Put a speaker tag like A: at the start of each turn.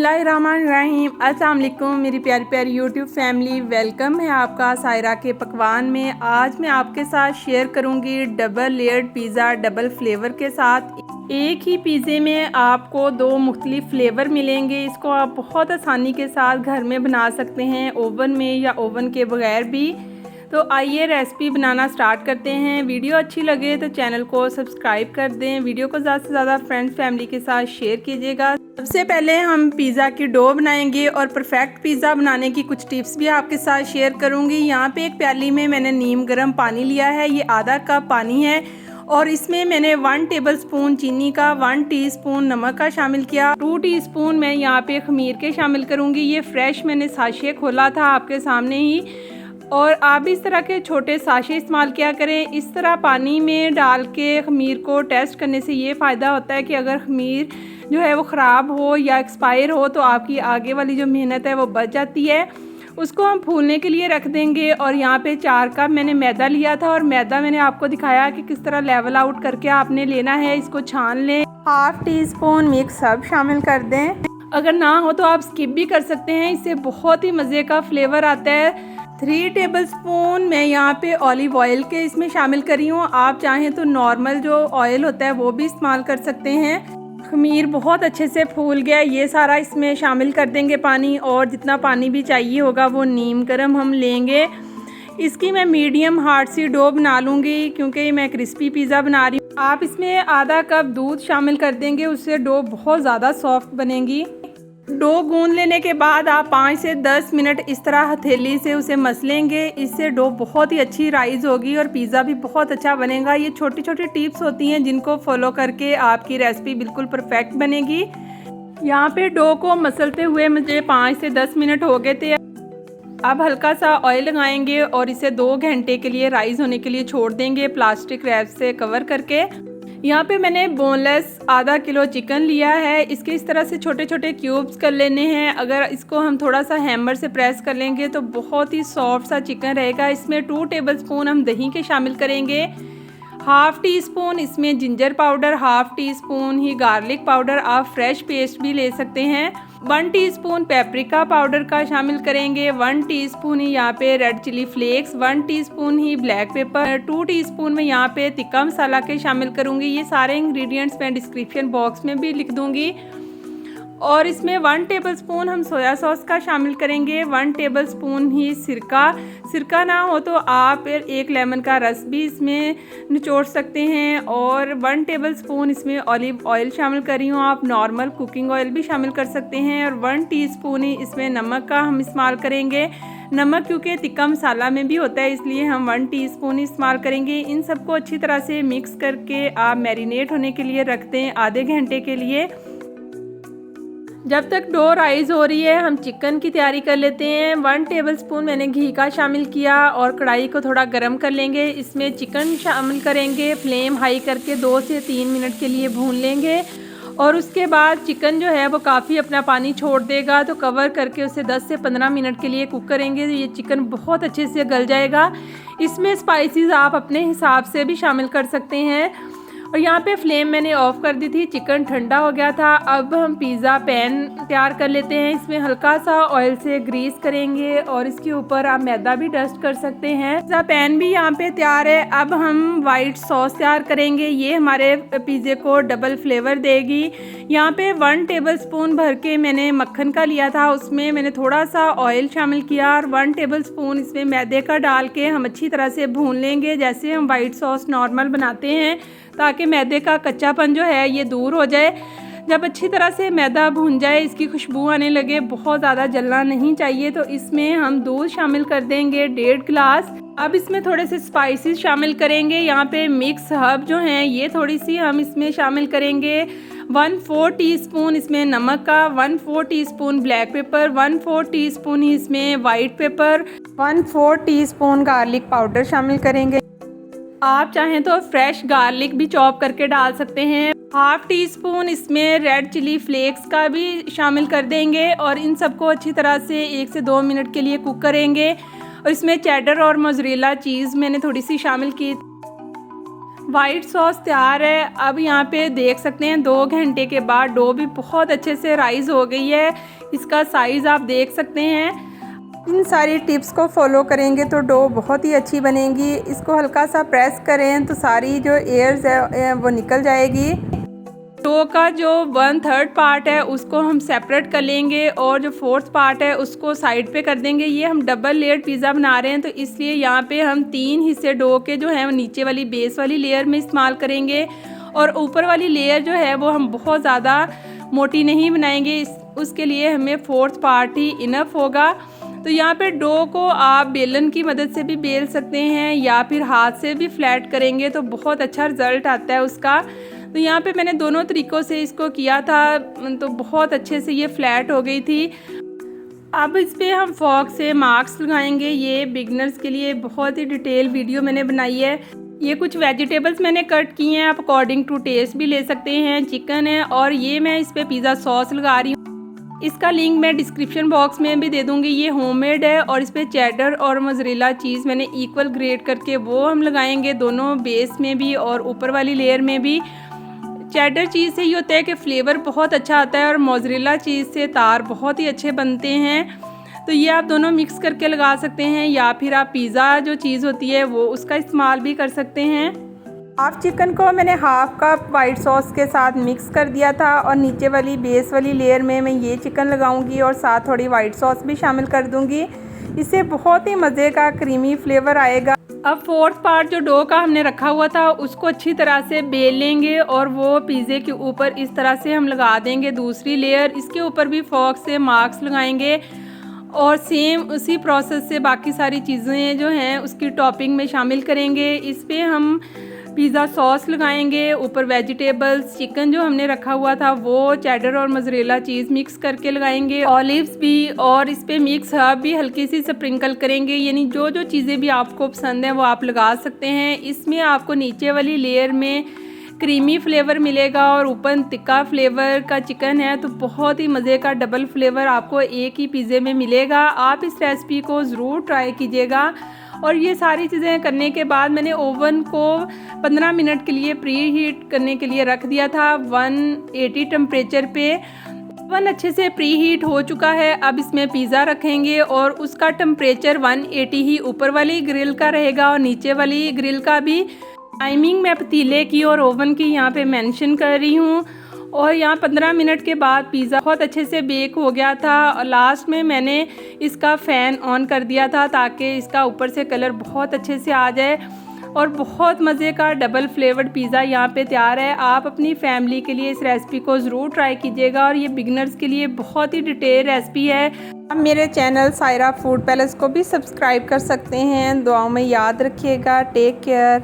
A: बिस्मिल्लाहिर्रहमानिर्रहीम। अस्सलाम वालेकुम मेरी प्यारी प्यारी यूट्यूब फैमिली, वेलकम है आपका सायरा के पकवान में। आज मैं आपके साथ शेयर करूंगी double layered pizza double flavour के साथ। एक ही पिज़्ज़े में आपको दो मुख्तलिफ फ्लेवर मिलेंगे। इसको आप बहुत आसानी के साथ घर में बना सकते हैं, ओवन में या ओवन के बगैर भी। तो आइए रेसिपी बनाना स्टार्ट करते हैं। वीडियो अच्छी लगे तो चैनल को सब्सक्राइब कर दें। वीडियो को ज़्यादा से ज़्यादा फ्रेंड्स फैमिली के साथ शेयर कीजिएगा। सबसे पहले हम पिज़्ज़ा की डो बनाएंगे और परफेक्ट पिज़्ज़ा बनाने की कुछ टिप्स भी आपके साथ शेयर करूंगी। यहाँ पे एक प्याली में मैंने नीम गर्म पानी लिया है, ये आधा कप पानी है और इसमें मैंने 1 टेबलस्पून चीनी का, 1 टीस्पून नमक का शामिल किया। 2 टीस्पून मैं यहाँ पे खमीर के शामिल करूँगी। ये फ्रेश मैंने साशे खोला था आपके सामने ही, और आप भी इस तरह के छोटे साशे इस्तेमाल किया करें। इस तरह पानी में डाल के खमीर को टेस्ट करने से ये फ़ायदा होता है कि अगर खमीर जो है वो ख़राब हो या एक्सपायर हो तो आपकी आगे वाली जो मेहनत है वो बच जाती है। उसको हम फूलने के लिए रख देंगे। और यहाँ पे 4 कप मैंने मैदा लिया था और मैदा मैंने आपको दिखाया कि किस तरह लेवल आउट करके आपने लेना है। इसको छान लें। 1/2 टीस्पून मिक्स हर्ब शामिल कर दें। अगर ना हो तो आप स्किप भी कर सकते हैं, इससे बहुत ही मज़े का फ्लेवर आता है। 3 टेबलस्पून मैं यहाँ पे ऑलिव ऑयल के इसमें शामिल करी हूँ। आप चाहें तो नॉर्मल जो ऑयल होता है वो भी इस्तेमाल कर सकते हैं। खमीर बहुत अच्छे से फूल गया, ये सारा इसमें शामिल कर देंगे पानी, और जितना पानी भी चाहिए होगा वो नीम गर्म हम लेंगे। इसकी मैं मीडियम हार्ड सी डो बना लूँगी क्योंकि मैं क्रिस्पी पिज़्ज़ा बना रही हूँ। आप इसमें आधा कप दूध शामिल कर देंगे, उससे डो बहुत ज़्यादा सॉफ्ट बनेगी। डो गूंद लेने के बाद आप 5 से 10 मिनट इस तरह हथेली से उसे मसलेंगे। इससे डो बहुत ही अच्छी राइज होगी और पिज़्ज़ा भी बहुत अच्छा बनेगा। ये छोटी छोटी टिप्स होती हैं जिनको फॉलो करके आपकी रेसिपी बिल्कुल परफेक्ट बनेगी। यहाँ पे डो को मसलते हुए मुझे 5 से 10 मिनट हो गए थे। अब हल्का सा ऑयल लगाएंगे और इसे 2 घंटे के लिए राइज होने के लिए छोड़ देंगे प्लास्टिक रैप से कवर करके। यहाँ पे मैंने बोनलेस आधा किलो चिकन लिया है। इसके इस तरह से छोटे छोटे क्यूब्स कर लेने हैं। अगर इसको हम थोड़ा सा हैमर से प्रेस कर लेंगे तो बहुत ही सॉफ्ट सा चिकन रहेगा। इसमें 2 टेबलस्पून हम दही के शामिल करेंगे। 1/2 टीस्पून इसमें जिंजर पाउडर, 1/2 टीस्पून ही गार्लिक पाउडर, आप फ्रेश पेस्ट भी ले सकते हैं। 1 टीस्पून पेपरिका पाउडर का शामिल करेंगे। 1 टीस्पून ही यहाँ पे रेड चिली फ्लेक्स, 1 टीस्पून ही ब्लैक पेपर, 2 टीस्पून में यहाँ पे तिक्का मसाला के शामिल करूँगी। ये सारे इंग्रेडिएंट्स मैं डिस्क्रिप्शन बॉक्स में भी लिख दूँगी। और इसमें 1 टेबलस्पून हम सोया सॉस का शामिल करेंगे। 1 टेबलस्पून ही सिरका ना हो तो आप 1 लेमन का रस भी इसमें निचोड़ सकते हैं। और 1 टेबलस्पून इसमें ऑलिव ऑयल शामिल कर रही हूँ, आप नॉर्मल कुकिंग ऑयल भी शामिल कर सकते हैं। और 1 टीस्पून ही इसमें नमक का हम इस्तेमाल करेंगे। नमक क्योंकि तिक्का मसाला में भी होता है इसलिए हम 1 टीस्पून इस्तेमाल करेंगे। इन सबको अच्छी तरह से मिक्स करके आप मैरिनेट होने के लिए रख दें आधे घंटे के लिए। जब तक डो राइज हो रही है हम चिकन की तैयारी कर लेते हैं। 1 टेबलस्पून मैंने घी का शामिल किया और कढ़ाई को थोड़ा गर्म कर लेंगे। इसमें चिकन शामिल करेंगे, फ्लेम हाई करके 2 से 3 मिनट के लिए भून लेंगे। और उसके बाद चिकन जो है वो काफ़ी अपना पानी छोड़ देगा, तो कवर करके उसे 10 से 15 मिनट के लिए कुक करेंगे। ये चिकन बहुत अच्छे से गल जाएगा। इसमें स्पाइसेस आप अपने हिसाब से भी शामिल कर सकते हैं। और यहाँ पे फ्लेम मैंने ऑफ कर दी थी, चिकन ठंडा हो गया था। अब हम पिज़्ज़ा पैन तैयार कर लेते हैं। इसमें हल्का सा ऑयल से ग्रीस करेंगे और इसके ऊपर आप मैदा भी डस्ट कर सकते हैं। पिज़्ज़ा पैन भी यहाँ पे तैयार है। अब हम वाइट सॉस तैयार करेंगे, ये हमारे पिज़्ज़े को डबल फ्लेवर देगी। यहाँ पे 1 टेबलस्पून भर के मैंने मक्खन का लिया था, उसमें मैंने थोड़ा सा ऑयल शामिल किया और 1 टेबलस्पून इसमें मैदे का डाल के हम अच्छी तरह से भून लेंगे, जैसे हम वाइट सॉस नॉर्मल बनाते हैं, ताकि मैदे का कच्चापन जो है ये दूर हो जाए। जब अच्छी तरह से मैदा भून जाए, इसकी खुशबू आने लगे, बहुत ज़्यादा जलना नहीं चाहिए, तो इसमें हम दूध शामिल कर देंगे 1.5 गिलास। अब इसमें थोड़े से स्पाइसेस शामिल करेंगे। यहाँ पे मिक्स हर्ब जो हैं ये थोड़ी सी हम इसमें शामिल करेंगे। 1/4 टीस्पून इसमें नमक का, 1/4 टीस्पून ब्लैक पेपर, 1/4 टीस्पून ही इसमें white paper, 1/4 teaspoon garlic powder शामिल करेंगे। आप चाहें तो फ्रेश गार्लिक भी चॉप करके डाल सकते हैं। 1/2 टीस्पून इसमें रेड चिली फ्लेक्स का भी शामिल कर देंगे और इन सबको अच्छी तरह से 1 से 2 मिनट के लिए कुक करेंगे। और इसमें चेडर और मोज़रेला चीज़ मैंने थोड़ी सी शामिल की। वाइट सॉस तैयार है। अब यहाँ पे देख सकते हैं 2 घंटे के बाद डो भी बहुत अच्छे से राइज़ हो गई है। इसका साइज़ आप देख सकते हैं। इन सारी टिप्स को फॉलो करेंगे तो डो बहुत ही अच्छी बनेगी। इसको हल्का सा प्रेस करें तो सारी जो एयर्स है वो निकल जाएगी। डो का जो 1/3 पार्ट है उसको हम सेपरेट कर लेंगे और जो 4th पार्ट है उसको साइड पे कर देंगे। ये हम डबल लेयर्ड पिज़्ज़ा बना रहे हैं तो इसलिए यहाँ पे हम 3 हिस्से डो के जो हैं वो नीचे वाली बेस वाली लेयर में इस्तेमाल करेंगे और ऊपर वाली लेयर जो है वो हम बहुत ज़्यादा मोटी नहीं बनाएंगे। उसके लिए हमें 4th पार्ट ही इनफ होगा। तो यहाँ पे डो को आप बेलन की मदद से भी बेल सकते हैं या फिर हाथ से भी फ्लैट करेंगे तो बहुत अच्छा रिज़ल्ट आता है उसका। तो यहाँ पे मैंने दोनों तरीक़ों से इसको किया था तो बहुत अच्छे से ये फ्लैट हो गई थी। अब इस पर हम फॉक से मार्क्स लगाएंगे। ये बिगनर्स के लिए बहुत ही डिटेल वीडियो मैंने बनाई है। ये कुछ वेजिटेबल्स मैंने कट किए हैं, आप अकॉर्डिंग टू टेस्ट भी ले सकते हैं। चिकन है और ये मैं इस पर पिज़्ज़ा सॉस लगा रही हूँ। इसका लिंक मैं डिस्क्रिप्शन बॉक्स में भी दे दूँगी। ये होममेड है और इस पर चेडर और मोज़रेला चीज़ मैंने इक्वल ग्रेड करके वो हम लगाएंगे दोनों बेस में भी और ऊपर वाली लेयर में भी। चेडर चीज़ से ये होता है कि फ्लेवर बहुत अच्छा आता है और मोज़रेला चीज़ से तार बहुत ही अच्छे बनते हैं। तो ये आप दोनों मिक्स करके लगा सकते हैं या फिर आप पिज़्ज़ा जो चीज़ होती है वो उसका इस्तेमाल भी कर सकते हैं। हाफ चिकन को मैंने हाफ कप वाइट सॉस के साथ मिक्स कर दिया था और नीचे वाली बेस वाली लेयर में मैं ये चिकन लगाऊंगी और साथ थोड़ी वाइट सॉस भी शामिल कर दूंगी। इससे बहुत ही मज़े का क्रीमी फ्लेवर आएगा। अब 4th पार्ट जो डो का हमने रखा हुआ था उसको अच्छी तरह से बेल लेंगे और वो पिज़्ज़े के ऊपर इस तरह से हम लगा देंगे दूसरी लेयर। इसके ऊपर भी फॉक से मार्क्स लगाएंगे और सेम उसी प्रोसेस से बाकी सारी चीज़ें जो हैं उसकी टॉपिंग में शामिल करेंगे। इस पर हम पिज़्ज़ा सॉस लगाएंगे, ऊपर वेजिटेबल्स, चिकन जो हमने रखा हुआ था वो, चेडर और मोज़रेला चीज़ मिक्स करके लगाएंगे, ऑलिव्स भी और इस पे मिक्स हर्ब भी हल्की सी स्प्रिंकल करेंगे। यानी जो जो चीज़ें भी आपको पसंद हैं वो आप लगा सकते हैं। इसमें आपको नीचे वाली लेयर में क्रीमी फ्लेवर मिलेगा और ऊपर तिक्का फ्लेवर का चिकन है तो बहुत ही मज़े का डबल फ्लेवर आपको एक ही पिज़्ज़े में मिलेगा। आप इस रेसिपी को ज़रूर ट्राई कीजिएगा। और ये सारी चीज़ें करने के बाद मैंने ओवन को 15 मिनट के लिए प्री हीट करने के लिए रख दिया था 180 टेम्परेचर पे। ओवन अच्छे से प्री हीट हो चुका है। अब इसमें पिज़्ज़ा रखेंगे और उसका टेम्परेचर 180 ही ऊपर वाली ग्रिल का रहेगा और नीचे वाली ग्रिल का भी। टाइमिंग मैं पतीले की और ओवन की यहाँ पे मेंशन कर रही हूँ। और यहाँ 15 मिनट के बाद पिज़्ज़ा बहुत अच्छे से बेक हो गया था और लास्ट में मैंने इसका फ़ैन ऑन कर दिया था ताकि इसका ऊपर से कलर बहुत अच्छे से आ जाए। और बहुत मज़े का डबल फ्लेवर्ड पिज़्ज़ा यहाँ पे तैयार है। आप अपनी फैमिली के लिए इस रेसिपी को ज़रूर ट्राई कीजिएगा और ये बिगनर्स के लिए बहुत ही डिटेल रेसिपी है। आप मेरे चैनल सायरा फूड पैलेस को भी सब्सक्राइब कर सकते हैं। दुआओं में याद रखिएगा। Take care.